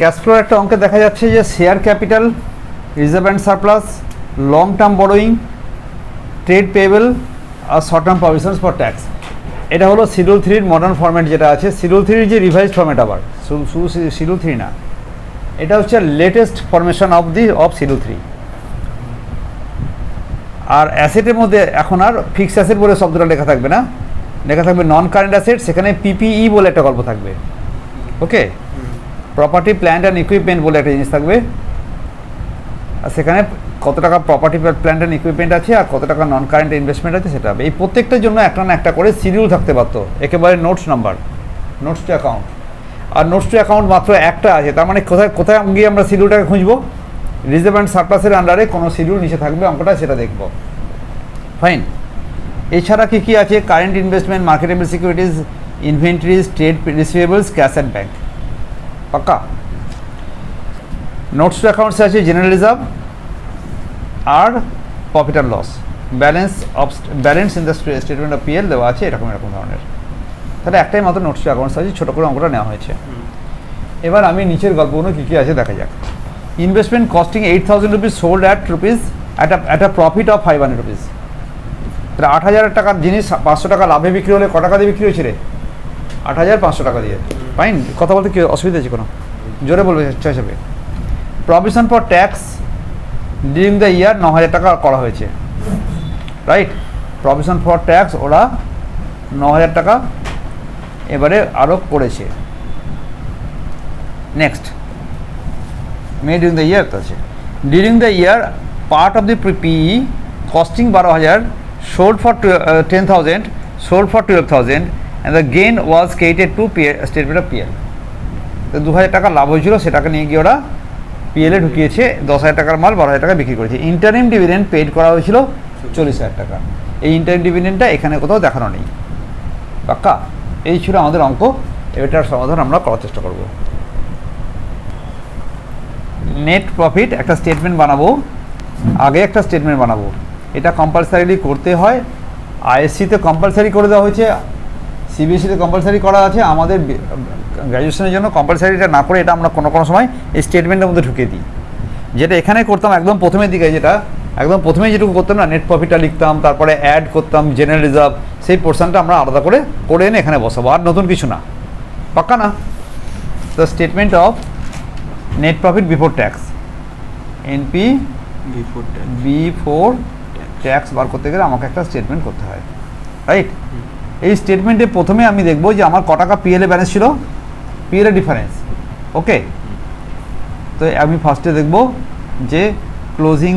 Cash floor একটা অঙ্কে দেখা যাচ্ছে যে share capital, reserve and surplus, long term borrowing, trade payable আর short term provisions for tax. এটা হলো শিডিউল 3-র মডার্ন ফরম্যাট যেটা আছে। শিডিউল 3-র যে রিভাইজড ফরম্যাট, আবার শুধু শিডিউল 3 না, এটা হচ্ছে লেটেস্ট ফরমেশন অফ শিডিউল 3। আর অ্যাসেটের মধ্যে এখন আর ফিক্সড অ্যাসেট বলে শব্দটা লেখা থাকবে না, লেখা থাকবে নন কারেন্ট অ্যাসেট, সেখানে পিপিই বলে একটা গল্প থাকবে। ওকে, প্রপার্টি প্ল্যান্ট অ্যান্ড ইকুইপমেন্ট বলে একটা জিনিস থাকবে, আর সেখানে কত টাকা প্রপার্টি প্ল্যান্ট অ্যান্ড ইকুইপমেন্ট আছে আর কত টাকা নন কারেন্ট ইনভেস্টমেন্ট আছে সেটা হবে। এই প্রত্যেকটার জন্য একটা না একটা করে শিডিউল থাকতে পারত, একেবারে notes number, notes to account. আর নোটস টু অ্যাকাউন্ট মাত্র একটা আছে, তার মানে কোথায় কোথায় গিয়ে আমরা শিডিউলটাকে খুঁজবো? রিজার্ভ অ্যান্ড সারপ্লাসের আন্ডারে কোনো শিডিউল নিচে থাকবে অঙ্কটা, সেটা দেখব। ফাইন। এছাড়া কী কী আছে? Current investment, marketable securities, inventories, trade receivables, cash and bank. পাক্কা? নোটস টু অ্যাকাউন্টসে আছে জেনারেল রিজার্ভ আর profit and loss, balance in the statement of PL দেওয়া আছে, এরকম ধরনের। তাহলে একটাই মাত্র নোটস টু অ্যাকাউন্টস আছে, ছোটো করে অঙ্কটা নেওয়া হয়েছে। এবার আমি নিচের গল্পগুলো কী কী আছে দেখা যাক। Investment costing 8,000 rupees sold at a profit of 500 rupees. তাহলে 8,000 টাকার জিনিস 500 টাকা লাভে বিক্রি হলে ক টাকা দিয়ে বিক্রি হয়েছে রে? 8,500 টাকা দিয়ে। ফাইন, কথা বলতে কি অসুবিধা আছে কোনো? জোরে বলবে চয়েস হবে। Provision for tax during the ইয়ার 9,000 টাকা করা হয়েছে, রাইট? প্রভিশন ফর ট্যাক্স ওরা 9,000 টাকা এবারে আরও করেছে। Next, may during the year তো আছে। During the year part of the PE costing 12,000 sold for 10,000, sold for 12,000 and the gain was credited to statement of PL. তো 2,000 টাকা লাভ হয়েছিল, সেটাকে নিয়ে গিয়ে ওরা পিএলে ঢুকিয়েছে। 10,000 টাকার মাল 12,000 টাকা বিক্রি করেছে। ইন্টারিম ডিভিডেন্ড পেড করা হয়েছিল 40,000 টাকা। এই ইন্টারিম ডিভিডেন্ডটা এখানে কোথাও দেখানো নেই। পাক্কা? এই ছিল আমাদের অঙ্ক। এটার সমাধান আমরা করার চেষ্টা করব। নেট প্রফিট একটা স্টেটমেন্ট বানাবো, আগে একটা স্টেটমেন্ট বানাবো। এটা কম্পালসারিলি করতে হয়। আইএসসিতে কম্পালসারি করে দেওয়া হয়েছে, সিবিএসসিতে কম্পালসারি করা আছে। আমাদের গ্র্যাজুয়েশনের জন্য কম্পালসারিটা না করে এটা আমরা কোনো সময় এই স্টেটমেন্টের মধ্যে ঢুকিয়ে দিই। যেটা এখানে করতাম একদম প্রথমের দিকে, যেটা একদম প্রথমে যেটুকু করতাম না, নেট প্রফিটটা লিখতাম, তারপরে অ্যাড করতাম জেনারেল রিজার্ভ, সেই পোর্শনটা আমরা আলাদা করে এনে এখানে বসাবো, আর নতুন কিছু না। পাক্কা না? The statement of net profit before tax, NP before tax বার করতে গেলে আমাকে একটা স্টেটমেন্ট করতে হয়, রাইট? এই স্টেটমেন্টে প্রথমে আমি দেখব যে আমার ক টাকা পিএলএ ব্যালেন্স ছিল, পিএলএ ডিফারেন্স। ওকে, তো আমি ফার্স্টে দেখব যে closing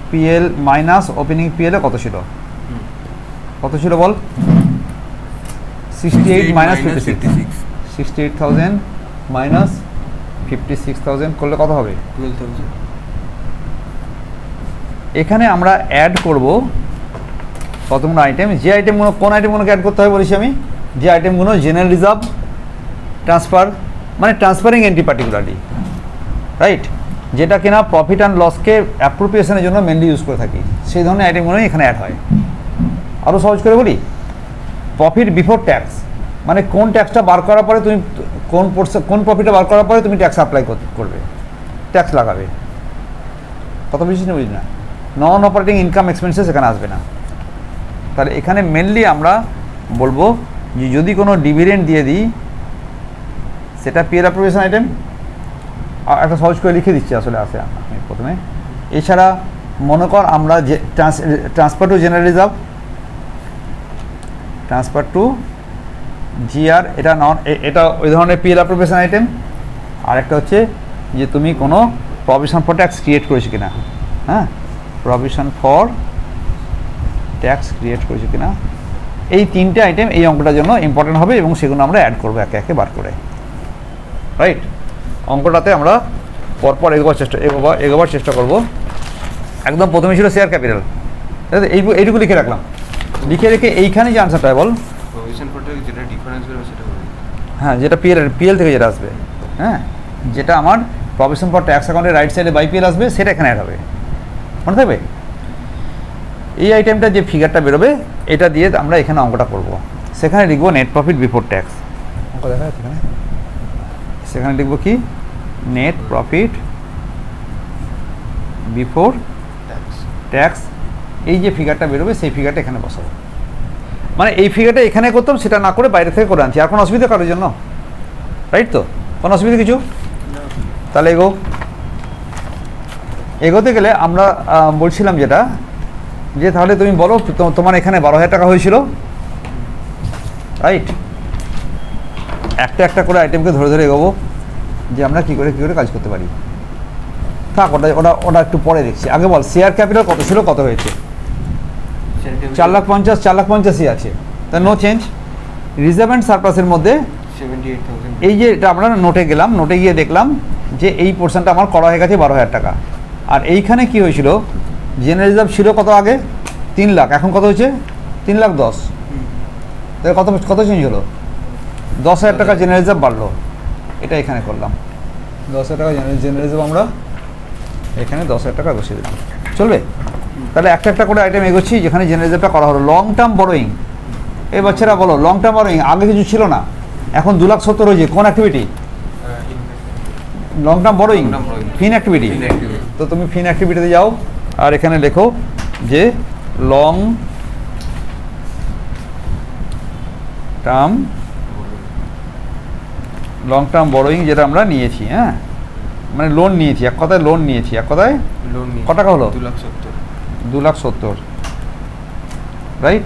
PL minus opening PLA কত ছিল। কত ছিল বল? 68 মাইনাস 56, 68,000 মাইনাস 56,000 করলে কত হবে? 12,000। এখানে আমরা অ্যাড করব কতগুলো আইটেম। যে আইটেমগুলো, কোন আইটেমগুলোকে অ্যাড করতে হবে বলেছি আমি? যে আইটেমগুলো জেনারেল রিজার্ভ, ট্রান্সফার, মানে ট্রান্সফারিং এন্ট্রি পার্টিকুলারলি, রাইট? যেটা কিনা প্রফিট অ্যান্ড লসকে অ্যাপ্রোপ্রিয়েশনের জন্য মেনলি ইউজ করে থাকি, সেই ধরনের আইটেমগুলোই এখানে অ্যাড হয়। আরও সহজ করে বলি, প্রফিট বিফোর ট্যাক্স মানে কোন ট্যাক্সটা বার করার পরে তুমি কোন প্রফিটটা বার করার পরে তুমি ট্যাক্স অ্যাপ্লাই করবে, ট্যাক্স লাগাবে। কত বুঝিস না? বুঝি না। নন অপারেটিং ইনকাম এক্সপেন্সেস এখানে আসবে না। তাহলে এখানে মেনলি আমরা বলবো যে যদি কোনো ডিভিডেন্ড দিয়ে দিই সেটা পিএল অ্যাপ্রোপ্রিয়েশন আইটেম। একটা সহজ করে লিখে দিচ্ছি, আসলে আছে আমি প্রথমে। এছাড়া মনে কর আমরা যে transfer to general reserve, transfer to GR, এটা ওই ধরনের পিএল অ্যাপ্রোপ্রিয়েশন আইটেম। আর একটা হচ্ছে যে তুমি কোনো প্রভিশন ফর ট্যাক্স ক্রিয়েট করেছো কিনা, হ্যাঁ, প্রভিশন ফর ট্যাক্স ক্রিয়েট করেছো কিনা। এই তিনটে আইটেম এই অঙ্কটার জন্য ইম্পর্টেন্ট হবে এবং সেগুলো আমরা অ্যাড করবো একে একে বার করে, রাইট? অঙ্কটাতে আমরা পরপর এগোবার চেষ্টা করব। একদম প্রথমে ছিল শেয়ার ক্যাপিটাল, এইটুকু লিখে রাখলাম। লিখে রেখে এইখানে যে আনসারটা বল, হ্যাঁ, যেটা পিএল থেকে যেটা আসবে, হ্যাঁ, যেটা আমার প্রভিশন ফর ট্যাক্স অ্যাকাউন্টের রাইট সাইডে বাই পিএল আসবে, সেটা এখানে অ্যাড হবে। মনে থাকবে? এই আইটেমটা যে ফিগারটা বেরোবে এটা দিয়ে আমরা এখানে অঙ্কটা করব। সেখানে লিখবো নেট প্রফিট বিফোর ট্যাক্স। অঙ্ক দেখা যাচ্ছে এখানে। সেখানে লিখবো কি? নেট প্রফিট বিফোর ট্যাক্স, এই যে ফিগারটা বেরোবে সেই ফিগারটা এখানে বসাবো। মানে এই ফিগারটা এখানে করতাম, সেটা না করে বাইরে থেকে করে আনছি। আর কোনো অসুবিধা কারোর জন্য? রাইট তো, কোনো অসুবিধা কিছু? তাহলে এগোতে গেলে আমরা বলছিলাম যেটা, যে তাহলে তুমি বলো তোমার এখানে 12,000 টাকা হয়েছিল, রাইট? একটা একটা করে আইটেমকে ধরে ধরে এগোবো যে আমরা কী করে কাজ করতে পারি। থাক, ওটা একটু পরে দেখছি। আগে বল শেয়ার ক্যাপিটাল কত ছিল, কত হয়েছে? 4,50,000 আছে, তা নো চেঞ্জ। রিজার্ভ অ্যান্ড সারপ্লাসের মধ্যে 78,000। এই যে এটা আমরা নোটে গেলাম, নোটে গিয়ে দেখলাম যে এই পোর্শনটা আমার করা হয়ে গেছে 12,000 টাকা। আর এইখানে কি হয়েছিল, জেনারেল রিজার্ভ ছিল কত আগে? 3 লাখ, এখন কত হয়েছে? 3,10,000। তাহলে কত চেঞ্জ হলো? 10,000 টাকা জেনারেল রিজার্ভ বাড়লো। এটা এখানে করলাম 10,000 টাকা জেনারেল রিজার্ভ, আমরা এখানে 10,000 টাকা বসিয়ে দিলাম, চলবে? তাহলে একটা একটা করে আইটেম এগোচ্ছি যেখানে জেনারেল রিজার্ভটা করা হলো। লং টার্ম বড়োয়িং, এই বাচ্চারা বলো, লং টার্ম বড়োয়িং আগে কিছু ছিল না, এখন 2,70,000 হয়েছে। কোন অ্যাক্টিভিটি? লং টার্ম বড়োয়িং, ফিন অ্যাক্টিভিটি। তো তুমি ফিন অ্যাক্টিভিটিতে যাও আর এখানে লেখো যে লং টার্ম বড়োয়িং, যেটা আমরা নিয়েছি, হ্যাঁ, মানে লোন নিয়েছি, এক কথায় লোন নিয়েছি, এক কথায় লোন নিয়ে কত টাকা হলো? 2,70,000। রাইট?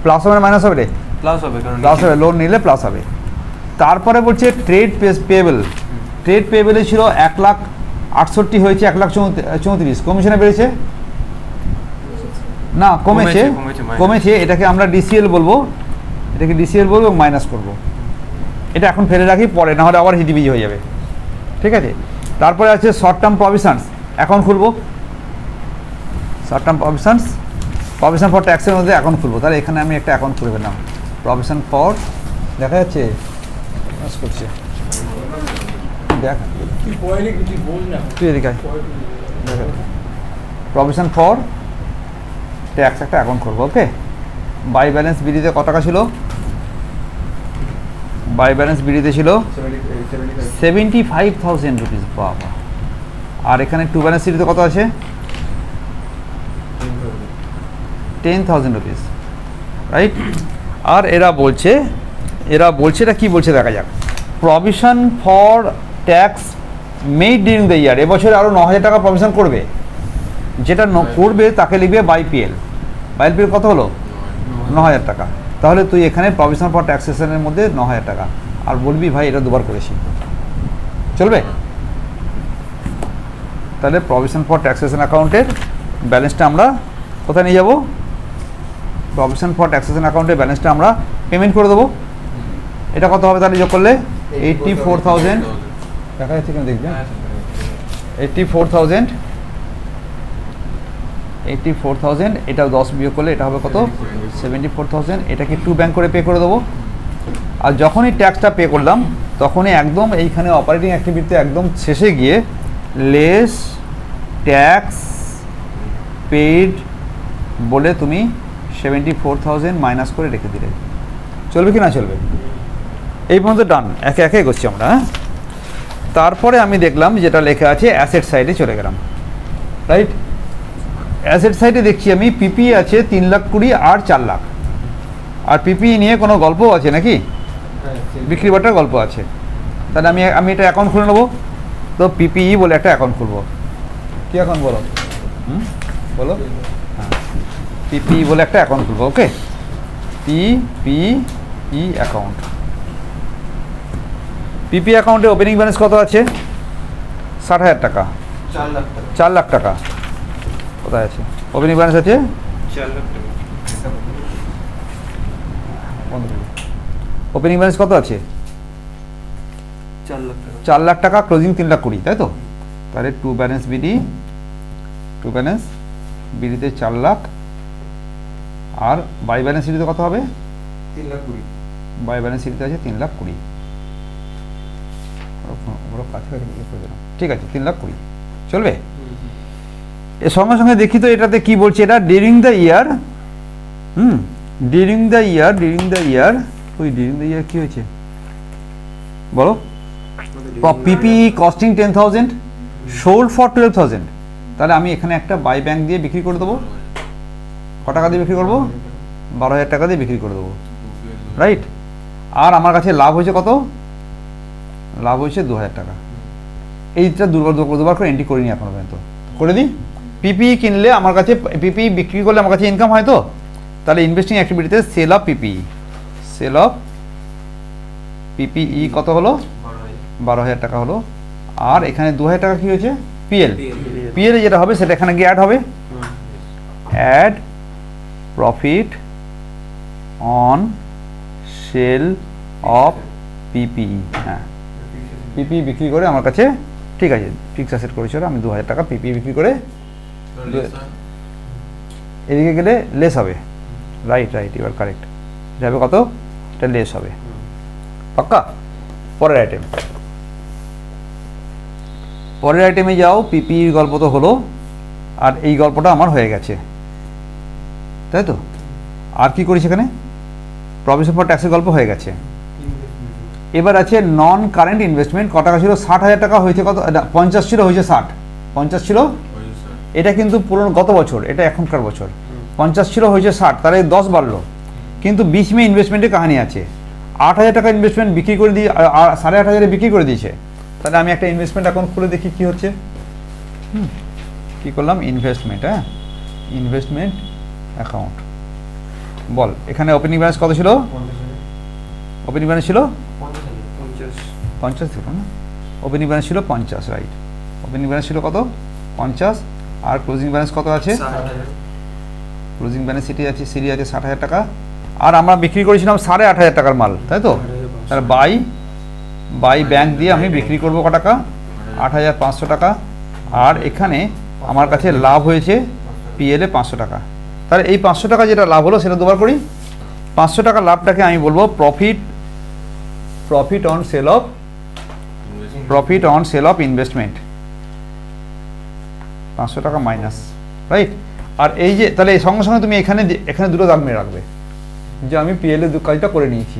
প্লাস হবে না মাইনাস হবে রে? প্লাস হবে, কারণ প্লাস হবে, লোন নিলে প্লাস হবে। তারপরে বলছে ট্রেড পেয়েবল। ট্রেড পেয়েবলে ছিল 1,68,000 হয়েছে 1,34,000। কমিশনে বেড়েছে না? কমেছে। এটাকে আমরা ডিসিএল বলবো, মাইনাস করব। এটা এখন ফেলে রাখি, পরে না হলে আবার হিজিবিজি হয়ে যাবে, ঠিক আছে? তারপরে আছে শর্ট টার্ম প্রভিশনস, অ্যাকাউন্ট খুলবো। শর্ট টার্ম প্রভিশন ফর ট্যাক্সের মধ্যে অ্যাকাউন্ট খুলবো। তাহলে এখানে আমি একটা অ্যাকাউন্ট খুলে ফেললাম, প্রভিশন ফর, দেখা যাচ্ছে করছে, দেখ তুই এদিকে প্রভিশন ফর ট্যাক্স একটা অ্যাকাউন্ট করবো। ওকে, বাই ব্যালেন্স বিডিতে কত টাকা ছিল? বাই ব্যালেন্স বিডিতে ছিল 75,000 রুপিস। বাবা! আর এখানে টু ব্যালেন্স সিটিতে কত আছে? 10,000 রুপিস, রাইট? আর এরা বলছে এটা কি বলছে দেখা যাক। Provision for tax made during the ইয়ার, এবছরে আরও 9,000 টাকা প্রভিশন করবে। যেটা করবে তাকে লিখবে বাই পিএল। কত হলো? 9,000 টাকা। তাহলে তুই এখানে প্রভিশন ফর ট্যাক্সেশনের মধ্যে 9,000 টাকা, আর বলবি ভাই এটা দুবার করেছি, চলবে? তাহলে প্রভিশন ফর ট্যাক্সেশন অ্যাকাউন্টের ব্যালেন্সটা আমরা কোথায় নিয়ে যাব? প্রভিশন ফর ট্যাক্সেশন অ্যাকাউন্টের ব্যালেন্সটা আমরা পেমেন্ট করে দেবো। এটা কত হবে তাহলে যোগ করলে? 84,000। দেখা যাচ্ছে কেন দেখবেন? 84,000। এটাও 10 বিয়োগ করলে এটা হবে কত? 74,000। এটাকে 2 ব্যাংক করে পে করে দেবো। আর যখনই ট্যাক্সটা পে করলাম তখনই একদম এইখানে অপারেটিং অ্যাক্টিভিটিতে একদম শেষে গিয়ে লেস ট্যাক্স পেইড বলে তুমি 74,000 মাইনাস করে রেখে দিলে। চলবে কি না চলবে? এই পর্যন্ত ডান, একে একে এগোচ্ছি আমরা। তারপরে আমি দেখলাম যেটা লেখা আছে অ্যাসেট সাইডে চলে গেলাম, রাইট? অ্যাসেট সাইডে দেখছি আমি পিপি আছে 3,20,000 আর 4 লাখ। আর পিপি নিয়ে কোনো গল্প আছে নাকি? বিক্রি বাটার গল্প আছে। তাহলে আমি এটা অ্যাকাউন্ট খুলে নেবো। তো পিপিই বলে একটা অ্যাকাউন্ট খুলবো। কী অ্যাকাউন্ট বলো? বলো। হ্যাঁ, পিপিই বলে একটা অ্যাকাউন্ট খুলবো। ওকে, পিপিই অ্যাকাউন্ট। পিপি অ্যাকাউন্টে ওপেনিং ব্যালেন্স কত আছে? 60,000 টাকা। 4 লাখ টাকা কোথায় আছে? ওপেনিং ব্যালেন্স আছে 4 লাখ টাকা। ওপেনিং ব্যালেন্স কত আছে? 4 লাখ টাকা। 4 লাখ টাকা, ক্লোজিং 3,20,000, তাই তো? তাহলে টু ব্যালেন্স বিডিতে 4 লাখ, আর বাই ব্যালেন্স সিটিতে কত হবে? 3,20,000। বাই ব্যালেন্স সিটিতে আছে 3,20,000। ঠিক আছে, 3,20,000 চলবে। এর সঙ্গে সঙ্গে দেখি তো এটাতে কি বলছে। এটা during the year, during the ইয়ার কি হয়েছে বলো? পিপিই কস্টিং 10,000 সোল্ড ফর 12,000, তাহলে আমি এখানে একটা বাই ব্যাংক দিয়ে বিক্রি করে দেবো। ক টাকা দিয়ে বিক্রি করবো? 12,000 টাকা দিয়ে বিক্রি করে দেবো, রাইট। আর আমার কাছে লাভ হয়েছে কত? লাভ হয়েছে 2,000 টাকা। এইটা দুবার করে এন্ট্রি করিনি এখনো পর্যন্ত, করে দিই। পিপিই কিনলে আমার কাছে, পিপিই বিক্রি করলে আমার কাছে ইনকাম হয় তো, তাহলে ইনভেস্টিং অ্যাক্টিভিটিতে sale of PPE, sale of PPE কত হলো? 12,000 টাকা হলো। আর এখানে 2,000 টাকা কী হয়েছে? পিএল। পিএল যেটা হবে সেটা এখানে গিয়ে অ্যাড হবে, add profit on sale of PPE. হ্যাঁ, পিপিই বিক্রি করে আমার কাছে, ঠিক আছে, ফিক্স অ্যাসেট করেছিল, আমি 2,000 টাকা পিপিই বিক্রি করে এদিকে গেলে লেস হবে, right right, you are correct. এটা হবে কত? এটা লেস হবে, পাক্কা। পরের আইটেম, পরের আইটেমে যাও। পিপিইর গল্প তো হলো, আর এই গল্পটা আমার হয়ে গেছে, তাই তো। আর কি করি সেখানে? প্রভিশন ফর ট্যাক্সের গল্প হয়ে গেছে। এবার আছে নন কারেন্ট ইনভেস্টমেন্ট। ক টাকা ছিল? 60,000 টাকা হয়েছে কত? 50 ছিল, হয়েছে 60। 50 ছিল, এটা কিন্তু পুরনো গত বছর, এটা এখনকার বছর। 50 ছিল, হয়েছে 60, তাহলে 10 বাড়লো। কিন্তু 20 মে ইনভেস্টমেন্টের কাহিনী আছে। 8,000 টাকা ইনভেস্টমেন্ট বিক্রি করে দিয়ে 8,500 বিক্রি করে দিয়েছে। তাহলে আমি একটা ইনভেস্টমেন্ট অ্যাকাউন্ট খুলে দেখি কি হচ্ছে। কি করলাম? ইনভেস্টমেন্ট, হ্যাঁ, ইনভেস্টমেন্ট অ্যাকাউন্ট। বল, এখানে ওপেনিং ব্যালেন্স কত ছিল? ওপেনিং ব্যালেন্স ছিল 50 ছিল না? ওপেনিং ব্যালেন্স ছিল 50, রাইট। ওপেনিং ব্যালেন্স ছিল কত? 50। আর ক্লোজিং ব্যালেন্স কত আছে? ক্লোজিং ব্যালেন্স সিটি আছে, সিরি আছে 60,000 টাকা। আর আমরা বিক্রি করেছিলাম 8,500 টাকার মাল, তাই তো। তাহলে বাই ব্যাংক দিয়ে আমি বিক্রি করবো ক টাকা? 8,500 টাকা। আর এখানে আমার কাছে লাভ হয়েছে পিএলে 500 টাকা। তাহলে এই 500 টাকা যেটা লাভ হলো সেটা দুবার করি। 500 টাকা লাভটাকে আমি বলবো profit on sale of investment. 500 টাকা মাইনাস, রাইট। আর এই যে, তাহলে সঙ্গে সঙ্গে তুমি এখানে দুটো দাগ মেরে রাখবে যে আমি পিএল এর কাজটা করে নিয়েছি।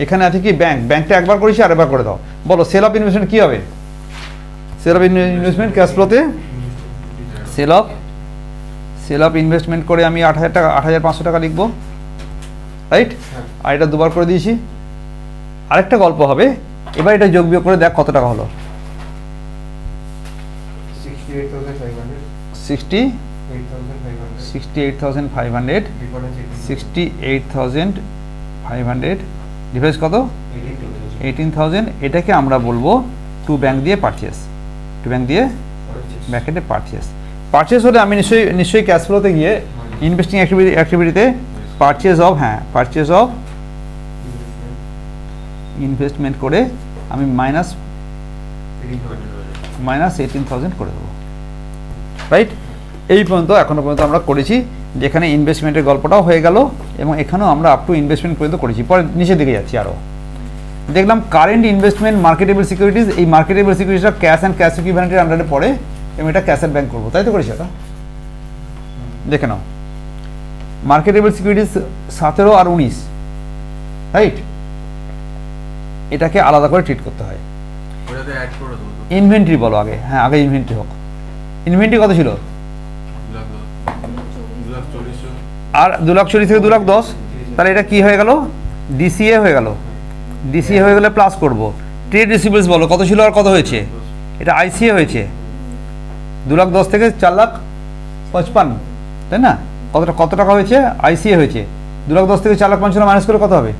এখানে আছে কি? ব্যাংকটা একবার করেছি, আরেকবার করে দাও। বলো সেল অফ ইনভেস্টমেন্ট কী হবে? সেল অফ ইনভেস্টমেন্ট ক্যাশ ফ্লোতে সেল অফ ইনভেস্টমেন্ট করে আমি 8,000 টাকা, 8,500 টাকা লিখবো, রাইট। আর এটা দুবার করে দিয়েছি। আরেকটা গল্প হবে, এবার এটা যোগ বিয়োগ করে দেখ কত টাকা হলো। 68,500 ডিভাইস কত? 18,000। এটাকে আমরা বলবো টু ব্যাংক দিয়ে পারচেস, টু ব্যাংক দিয়ে ব্যাকেটে পারচেস হলে আমি নিশ্চয়ই ক্যাশ ফ্লোতে গিয়ে ইনভেস্টিং অ্যাক্টিভিটিতে পারচেস অফ ইনভেস্টমেন্ট করে আমি মাইনাস 18,000 করে দেবো, রাইট। এই পর্যন্ত এখনো পর্যন্ত আমরা করেছি, যেখানে ইনভেস্টমেন্টের গল্পটাও হয়ে গেল এবং এখানেও আমরা আপ টু ইনভেস্টমেন্ট পর্যন্ত করেছি। পরে নিচের দিকে যাচ্ছি, আরও দেখলাম কারেন্ট ইনভেস্টমেন্ট মার্কেটেবল সিকিউরিটিজ। এই মার্কেটেবল সিকিউরিটিসটা ক্যাশ অ্যান্ড ক্যাশ ইকুইভ্যালেন্টের আন্ডারে পড়ে এবং এটা ক্যাশের ব্যাংক করবো, তাই তো করেছি। এটা দেখে নাও, মার্কেটেবল সিকিউরিটিজ 17 আর 19, রাইট। এটাকে আলাদা করে ট্রিট করতে হয়। ইনভেন্টরি বলো আগে, হ্যাঁ আগে ইনভেন্টরি হোক। ইনভেন্টরি কত ছিল? আর 2,40,000 থেকে 2,10,000, তাহলে এটা কি হয়ে গেল? ডিসিএ হয়ে গেল। ডিসিএ হয়ে গেলে প্লাস করব। ট্রেড রিসিভেবলস বলো কত ছিল আর কত হয়েছে? এটা আইসিএ হয়েছে। 2,10,000 থেকে 4,55,000, তাই না? কত টাকা হয়েছে? আইসিএ হয়েছে। 2,10,000 থেকে 4,55,000 মাইনাস করে কত হবে?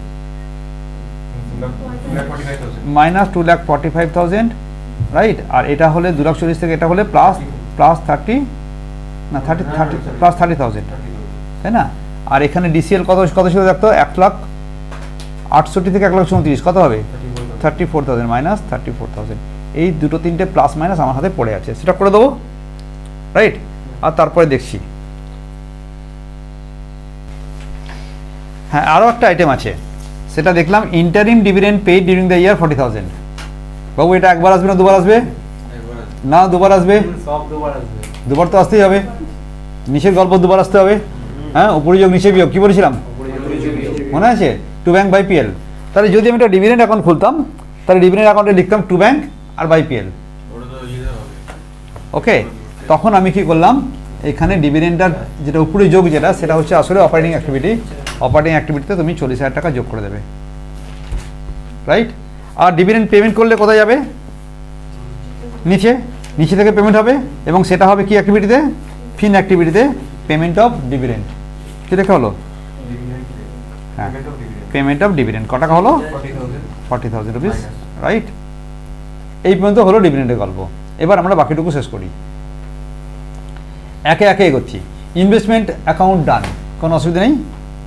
Minus 2,45,000, right. আর এটা হলে 2,40,000 থেকে এটা হলে প্লাস 30,000, তাই না? আর এখানে ডিসিএল কত ছিল দেখতো? 1,68,000 থেকে 1,34,000, কত হবে? 34,000 মাইনাস 34,000। এই দুটো তিনটে প্লাস মাইনাস আমার হাতে পড়ে আছে, সেটা করে দেবো, রাইট। আর তারপরে দেখছি, হ্যাঁ আরও একটা আইটেম আছে, সেটা দেখলাম interim dividend paid during the ইয়ার 40,000। বাবু এটা একবার আসবে না দুবার আসবে? না দুবার আসবে, দুবার তো আসতেই হবে। নিচের গল্প দুবার আসতে হবে, হ্যাঁ। উপরে যোগ নিচে বিয়োগ, কি বলেছিলাম মনে আছে? To bank by PL. তাহলে যদি আমি একটা ডিভিডেন্ড অ্যাকাউন্ট খুলতাম, তাহলে ডিভিডেন্ড অ্যাকাউন্টে লিখতাম টু ব্যাংক আর বাই পিএল। ওটা তো ইয়ে হবে। ওকে, তখন আমি কি করলাম, এখানে ডিভিডেন্ডটার যেটা উপরে যোগ যেটা সেটা হচ্ছে আসলে অপারেটিং অ্যাক্টিভিটি। অপারেটিং অ্যাক্টিভিটিতে তুমি 40,000 টাকা যোগ করে দেবে, রাইট? আর ডিভিডেন্ড পেমেন্ট করলে কোথায় যাবে? নিচে, নিচে থেকে পেমেন্ট হবে এবং সেটা হবে কি অ্যাক্টিভিটিতে? ফিন অ্যাক্টিভিটিতে পেমেন্ট অফ ডিভিডেন্ড। কী লেখা হলো? হ্যাঁ, পেমেন্ট অফ ডিভিডেন্ড। ক টাকা হলো? 40,000 রুপিস, রাইট? এই পর্যন্ত হলো ডিভিডেন্ডের গল্প। এবার আমরা বাকিটুকু শেষ করি, একে একে এগোচ্ছি। ইনভেস্টমেন্ট অ্যাকাউন্ট ডান, কোনো অসুবিধা নেই,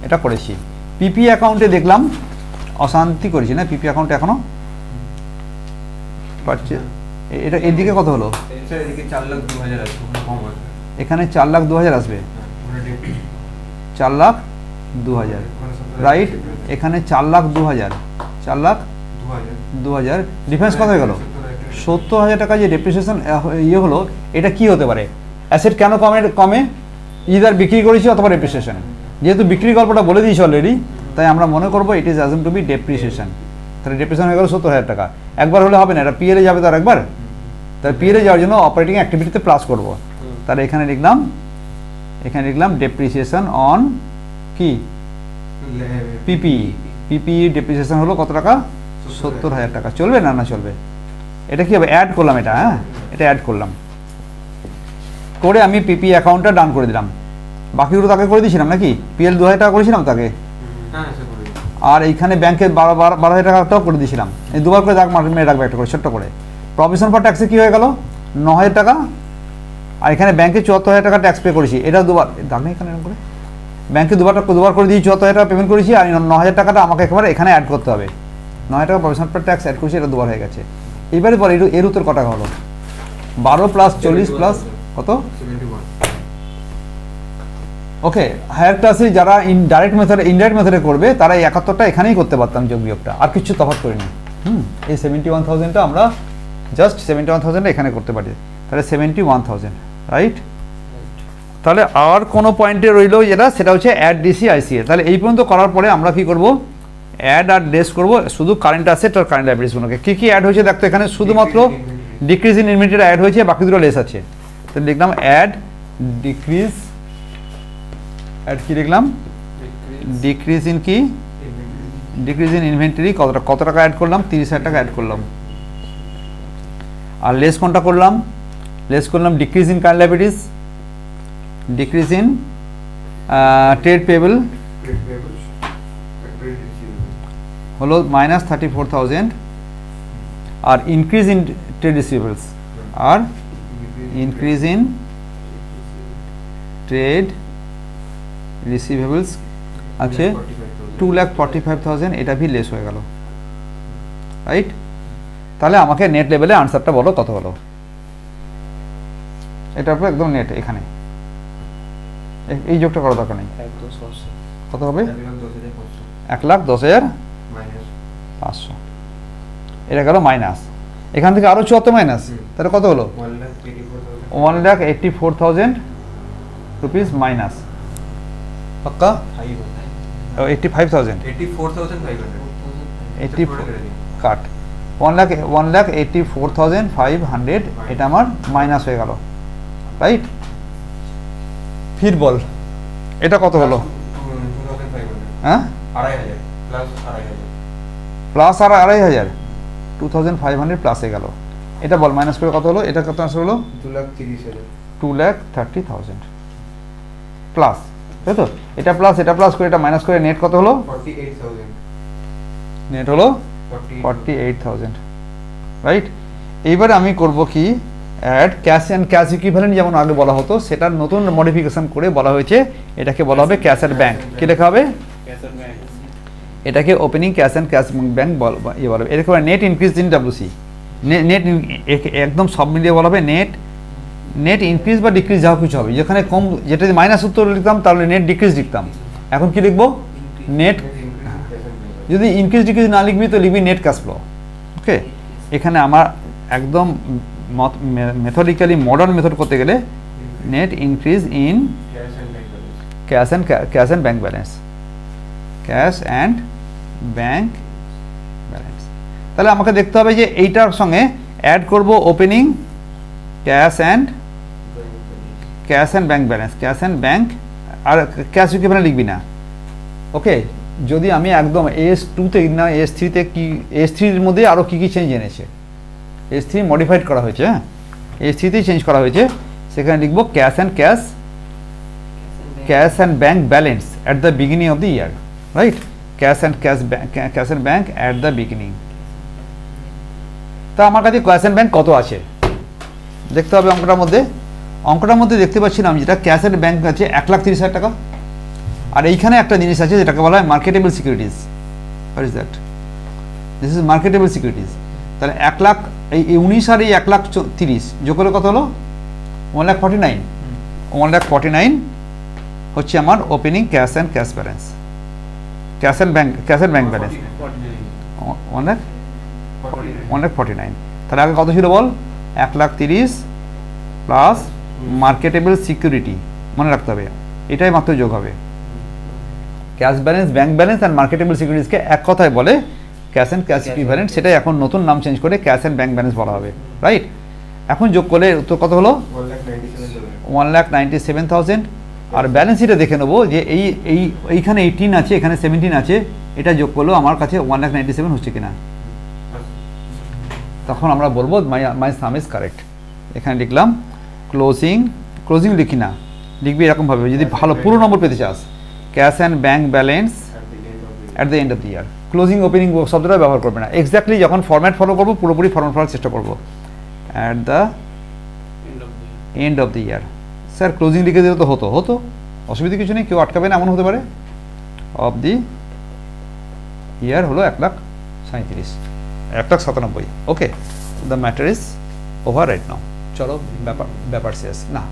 এটা করেছি। পিপি অ্যাকাউন্টে দেখলাম অশান্তি করেছি না, পিপি অ্যাকাউন্টে এখনো পাচ্ছে। এটা এদিকে কত হলো? এদিকে 4,02,000 আছে, ওখানে কম আছে। এখানে 4,02,000 আসবে, ওখানে ডেট 4,02,000, রাইট? এখানে 4,02,000, 4,02,000, ডিফারেন্স কত হয়ে গেল? 70,000 টাকা যে ডেপ্রিসিয়েশন ইয়ে হলো, এটা কি হতে পারে? অ্যাসেট কেন কমে? ইদার বিক্রি করেছি অথবা ডেপ্রিসিয়েশন। যেহেতু বিক্রির গল্পটা বলে দিয়েছি অলরেডি, তাই আমরা মনে করবো it is assume to be depreciation. তাহলে ডেপ্রিসিয়েশন হয়ে গেল 70,000 টাকা। একবার হলে হবে না, এটা পিএলে যাবে তো আর একবার। তাহলে পিএলে যাওয়ার জন্য অপারেটিং অ্যাক্টিভিটিতে প্লাস করব। তাহলে এখানে লিখলাম ডেপ্রিসিয়েশন অন কি? পিপি। পিপি ডেপ্রিসিয়েশন হলো কত টাকা? 70,000 টাকা। চলবে না? না চলবে। এটা কি হবে? অ্যাড করলাম এটা, হ্যাঁ, এটা অ্যাড করলাম করে আমি পিপি অ্যাকাউন্টটা ডান করে দিলাম। বাকিগুলো তাকে করে দিয়েছিলাম নাকি? পিএল 2,000 টাকা করেছিলাম তাকে, আর এইখানে ব্যাংকে 12,000 টাকাটাও করে দিয়েছিলাম। এই দুবার করে দাগ মেরে রাখবে একটা করে, ছোট্ট করে। প্রভিশন ফর ট্যাক্সে কী হয়ে গেল? 9,000 টাকা। আর এখানে ব্যাংকে 74,000 টাকা ট্যাক্স পে করেছি, এটা দুবার দাগ নেই এখানে করে। ব্যাংকে দুবার করে দিয়ে 74,000 টাকা পেমেন্ট করেছি, আর 9,000 টাকাটা আমাকে একেবারে এখানে অ্যাড করতে হবে। 9,000 টাকা প্রভিশন ফর ট্যাক্স অ্যাড করেছি, এটা দুবার হয়ে গেছে। এইবারে পরে এর উত্তর ক টাকা হলো? 12 প্লাস 40 প্লাস কত? 71। ওকে, হায়ার ক্লাসে যারা ইনডাইরেক্ট মেথডে করবে তারা এই 71টা এখানেই করতে পারতাম, যোগ বিয়োগটা, আর কিছু তফাৎ করিনি। এই 71,000টা আমরা জাস্ট 71,000টা এখানে করতে পারি। তাহলে 71,000, রাইট? তাহলে আর কোনো পয়েন্টে রইল যেটা, সেটা হচ্ছে অ্যাড ডিসি আইসিএ। তাহলে এই পর্যন্ত করার পরে আমরা কি করব? অ্যাড আর লেস করব শুধু কারেন্ট অ্যাসেট আর কারেন্ট লাইবিলিটিসগুলোকে। কী কী অ্যাড হয়েছে দেখতো, এখানে শুধুমাত্র ডিক্রিজ ইন ইনভেন্টরি অ্যাড হয়েছে, বাকি দুটো লেস আছে। তো লিখলাম অ্যাড ডিক্রিজ, অ্যাড কি লিখলাম? ডিক্রিজ ইন কি? Decrease in inventory. কত টাকা অ্যাড করলাম? 30,000 টাকা অ্যাড করলাম। আর লেস কোনটা করলাম? লেস করলাম decrease in current liabilities, decrease in trade payable হলো -34,000, আর ইনক্রিজ ইন ট্রেড রিসিভেবলস, আর ইনক্রিজ ইন ট্রেড রিসিভেবলস আছে 2,45,000, এটা भी লেস হয়ে গেল, রাইট? তাহলে আমাকে নেট লেভেলে আনসারটা বলো কত হলো। এটার উপর একদম নেট, এখানে এই যোগটা করার দরকার নেই। কত হবে? 1,10,500। এটা গেল মাইনাস, এখান থেকে আরও 74 মাইনাস, তাহলে কত হলো? 1,84,000 রুপিস মাইনাস। পাক্কা? 85,000, 84 কাট, 1,84,500, এটা আমার মাইনাস হয়ে গেল, রাইট? ফির বল এটা কত হলো? হ্যাঁ, প্লাস আর 2,500, 2,500 প্লাসে গেল। এটা বল মাইনাস করে কত হলো? এটা কত আনসার হলো? 2,30,000 প্লাস, তাই তো? এটা প্লাস এটা প্লাস করে এটা মাইনাস করে নেট কত হলো? 48,000। নেট হলো 48,000, রাইট? এইবারে আমি করব কি? Add cash and cash equivalent, যেমন আগে বলা হতো, সেটার নতুন মডিফিকেশন করে বলা হয়েছে এটাকে বলা হবে ক্যাশ অ্যান্ড ব্যাংক। কি লেখা হবে? এটাকে opening cash and cash bank বলা হবে। এরকম net increase in WC, net একদম সব মিলিয়ে বলা হবে নেট ইনক্রিজ বা ডিক্রিজ যা কিছু হবে। যেখানে কম, যেটা মাইনাস উত্তর লিখতাম তাহলে নেট ডিক্রিজ লিখতাম। এখন কি লিখবো? নেট, যদি ইনক্রিজ ডিক্রিজ না লিখবি তো লিখবি নেট ক্যাশ ফ্লো। ওকে, এখানে আমার একদম মেথডিক্যালি মডার্ন মেথড করতে গেলে net increase in cash and bank balance, cash and bank balance. তাহলে আমাকে দেখতে হবে যে এইটার সঙ্গে অ্যাড করব opening cash and bank balance, cash and bank, আর ক্যাশ এখানে লিখবি না, ওকে। যদি আমি একদম S2-তে না S3-তে কি S3-র মধ্যে আরও কী কী চেঞ্জ এনেছে, S3 মডিফাইড করা হয়েছে, হ্যাঁ S3-তেই চেঞ্জ করা হয়েছে, সেখানে লিখবো cash and bank balance at the beginning of the year, right, cash and bank at the beginning. তা আমার কাছে ক্যাশ অ্যান্ড ব্যাংক কত আছে দেখতে হবে অঙ্কটার মধ্যে দেখতে পাচ্ছি না আমি, যেটা ক্যাশ অ্যান্ড ব্যাংক আছে 1,30,000 টাকা। আর এইখানে একটা জিনিস আছে যেটাকে বলা হয় marketable securities. What is that? This is marketable securities. তাহলে 1 লাখ, এই 19 আর এই 1,30,000 যোগ করে কত হলো? 1,49,000। 1,49,000 হচ্ছে আমার opening cash and balance, cash and bank balance 1,49,000। তাহলে আগে কত ছিল বল? 1,30,000 প্লাস মার্কেটেবল সিকিউরিটি, মনে রাখতে হবে, এটাই মাত্র যোগ হবে। Cash balance, bank balance and marketable সিকিউরিটিজকে এক কথায় বলে ক্যাশ অ্যান্ড ইকুইভ্যালেন্ট, সেটাই এখন নতুন নাম চেঞ্জ করে ক্যাশ অ্যান্ড ব্যাংক ব্যালেন্স বলা হবে, রাইট। এখন যোগ করলে উত্তর কত হলো? 1,97,000। আর ব্যালেন্স শিটে দেখে নেবো যে এইখানে 18 আছে, এখানে 17 আছে, এটা যোগ করলেও আমার কাছে 1,97,000 হচ্ছে কিনা, তখন আমরা বলবো মাই সাম ইজ কারেক্ট। এখানে লিখলাম ক্লোজিং লিখি না, লিখবি এরকমভাবে যদি ভালো পুরো নম্বর পেতে চাস, cash and bank balance at the end of the year. Closing opening শব্দটা ব্যবহার করবে না, এক্স্যাক্টলি যখন ফরম্যাট ফলো করবো পুরোপুরি ফরম্যাট ফলার চেষ্টা করবো। At the end of the year, sir closing লিখে দিলে তো হতো, অসুবিধা কিছু নেই, কেউ আটকাবে না, এমন হতে পারে। অফ দি ইয়ার হলো 1,37,000, 1,97,000, okay. The matter is over right now. চলো ব্যাপার শেষ না।